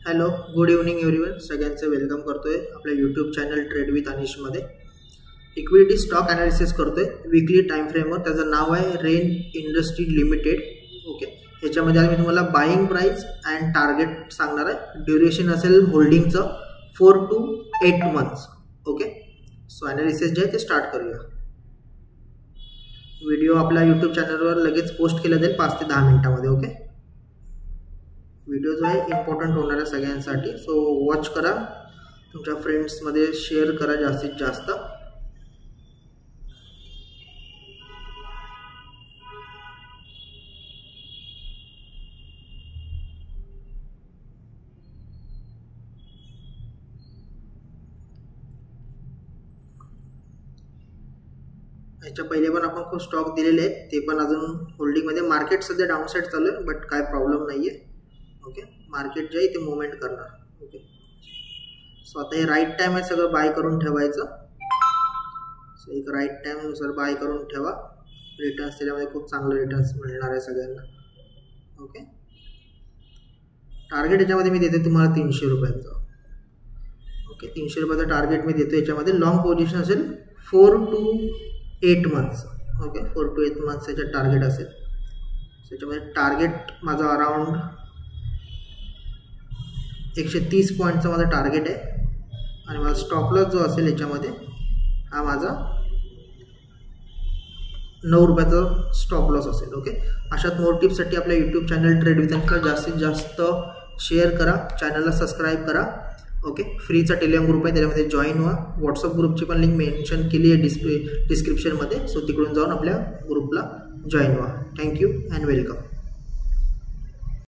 Hello, good evening everyone. सगळ्यांचं welcome करतोय आपल्या यूट्यूब चॅनल ट्रेड विथ अनिशमध्ये. इक्विटी स्टॉक ॲनालिसिस करतोय वीकली टाइम फ्रेमवर. त्याचं नाव आहे रेन इंडस्ट्री लिमिटेड. ओके, ह्याच्यामध्ये मी तुम्हाला बाईंग प्राइस अँड टार्गेट सांगणार आहे. ड्युरेशन असेल होल्डिंगचं 4 to 8 months. Okay, so analysis जे आहे ते स्टार्ट करूया. व्हिडिओ आपल्या यूट्यूब चॅनलवर लगेच पोस्ट केला जाईल 5 ते 10 मिनिटांमध्ये. ओके, व्हिडिओ जो आहे इम्पॉर्टंट होणार आहे सगळ्यांसाठी. सो वॉच करा, तुमच्या फ्रेंड्समध्ये शेअर करा जास्तीत जास्त. याच्या पहिले पण आपण खूप स्टॉक दिलेले आहेत, ते पण अजून होल्डिंगमध्ये. मार्केट सध्या डाऊन साईड चालू आहे, बट काय प्रॉब्लेम नाही आहे. ओके, मार्केट जे आहे ते मुवमेंट करणार. ओके, सो आता हे राईट टाइम आहे सगळं बाय करून ठेवायचं. सो एक राईट टाइमनुसार बाय करून ठेवा. रिटर्न्स त्याच्यामध्ये खूप चांगले रिटर्न्स मिळणार आहे सगळ्यांना. ओके, टार्गेट याच्यामध्ये मी देते तुम्हाला 300 रुपयांचं. ओके, 300 रुपयाचं टार्गेट मी देतो. याच्यामध्ये लॉंग पोझिशन असेल 4 to 8 months. Okay, 4 to 8 months याचं टार्गेट असेल. सो याच्यामध्ये टार्गेट माझं अराउंड 130 पॉईंटचं माझं टार्गेट आहे. आणि माझा स्टॉप लॉस जो असेल याच्यामध्ये हा माझा 9 रुपयाचा स्टॉप लॉस असेल. ओके, अशाच मोर टिप्ससाठी आपल्या यूट्यूब चॅनल ट्रेड विथ अनिशला जास्तीत जास्त शेअर करा, चॅनलला सबस्क्राईब करा. ओके, फ्रीचा टेलिग्राम ग्रुप आहे, त्याच्यामध्ये जॉईन व्हा. व्हॉट्सअप ग्रुपची पण लिंक मेन्शन केली आहे डिस्क्रिप्शनमध्ये. सो तिकडून जाऊन आपल्या ग्रुपला जॉईन व्हा. Thank you and welcome.